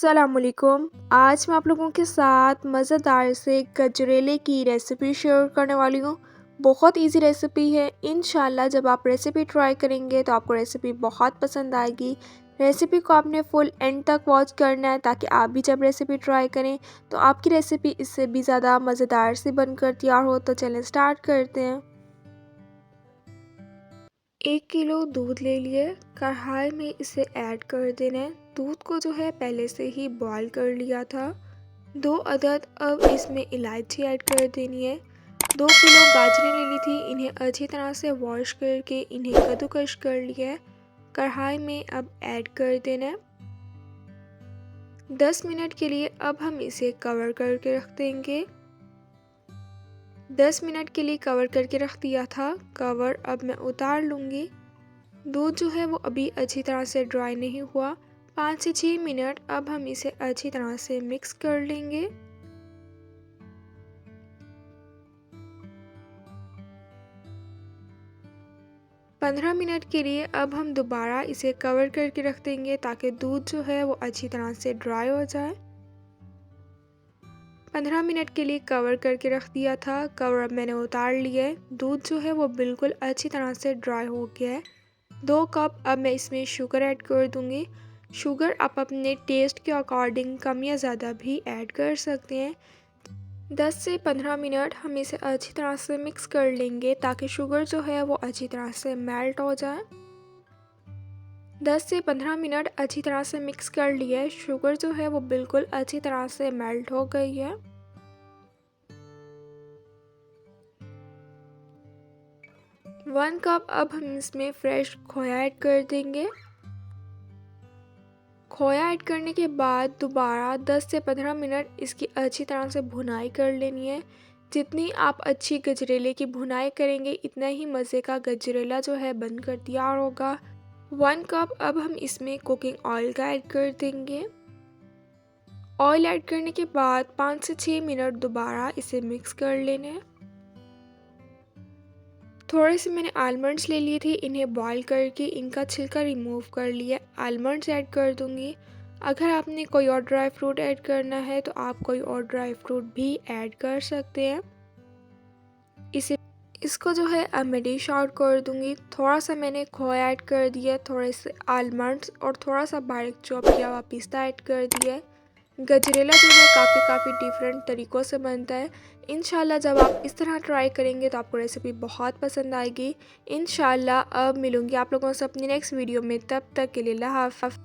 अस्सलामुअलैकुम। आज मैं आप लोगों के साथ मज़ेदार से गजरेले की रेसिपी शेयर करने वाली हूँ। बहुत इजी रेसिपी है। इंशाल्लाह जब आप रेसिपी ट्राई करेंगे तो आपको रेसिपी बहुत पसंद आएगी। रेसिपी को आपने फुल एंड तक वॉच करना है ताकि आप भी जब रेसिपी ट्राई करें तो आपकी रेसिपी इससे भी ज़्यादा मज़ेदार से बनकर तैयार हो। तो चलें स्टार्ट करते हैं। 1 किलो दूध ले लिए, कढ़ाई में इसे ऐड कर देना है। दूध को जो है पहले से ही बॉईल कर लिया था। 2 अदद अब इसमें इलायची ऐड कर देनी है। 2 किलो गाजरें ले ली थी, इन्हें अच्छी तरह से वॉश करके इन्हें कद्दूकस कर लिया है। कढ़ाई में अब ऐड कर देना है। 10 मिनट के लिए अब हम इसे कवर करके रख देंगे। 10 मिनट के लिए कवर करके रख दिया था। कवर अब मैं उतार लूँगी। दूध जो है वो अभी अच्छी तरह से ड्राई नहीं हुआ। 5 से 6 मिनट अब हम इसे अच्छी तरह से मिक्स कर लेंगे। पंद्रह मिनट के लिए अब हम दोबारा इसे कवर करके रख देंगे ताकि दूध जो है वो अच्छी तरह से ड्राई हो जाए। 15 मिनट के लिए कवर करके रख दिया था। कवर अब मैंने उतार लिया है। दूध जो है वो बिल्कुल अच्छी तरह से ड्राई हो गया है। 2 कप अब मैं इसमें शुगर ऐड कर दूंगी। शुगर आप अपने टेस्ट के अकॉर्डिंग कम या ज़्यादा भी ऐड कर सकते हैं। 10 से 15 मिनट हम इसे अच्छी तरह से मिक्स कर लेंगे ताकि शुगर जो है वो अच्छी तरह से मेल्ट हो जाए। 10 से 15 मिनट अच्छी तरह से मिक्स कर लिया है। शुगर जो है वो बिल्कुल अच्छी तरह से मेल्ट हो गई है। वन कप अब हम इसमें फ्रेश खोया ऐड कर देंगे। खोया ऐड करने के बाद दोबारा 10 से 15 मिनट इसकी अच्छी तरह से भुनाई कर लेनी है। जितनी आप अच्छी गजरेले की भुनाई करेंगे इतना ही मज़े का गजरेला जो है बनकर तैयार होगा। 1 कप अब हम इसमें कुकिंग ऑयल का ऐड कर देंगे। ऑयल ऐड करने के बाद 5 से 6 मिनट दोबारा इसे मिक्स कर लेना है। थोड़े से मैंने आलमंड्स ले लिए थे, इन्हें बॉईल करके इनका छिलका रिमूव कर लिया। आलमंड्स ऐड कर दूंगी। अगर आपने कोई और ड्राई फ्रूट ऐड करना है तो आप कोई और ड्राई फ्रूट भी ऐड कर सकते हैं। इसको जो है अब मैं डिश आउट कर दूंगी। थोड़ा सा मैंने खोया ऐड कर दिया, थोड़े से आलमंड्स और थोड़ा सा बारीक चॉप किया हुआ पिस्ता ऐड कर दिया। गजरेला जो है काफ़ी डिफरेंट तरीक़ों से बनता है। इंशाल्लाह जब आप इस तरह ट्राई करेंगे तो आपको रेसिपी बहुत पसंद आएगी। इंशाल्लाह अब मिलूँगी आप लोगों से अपनी नेक्स्ट वीडियो में। तब तक के लिए अल्लाह हाफ़िज़।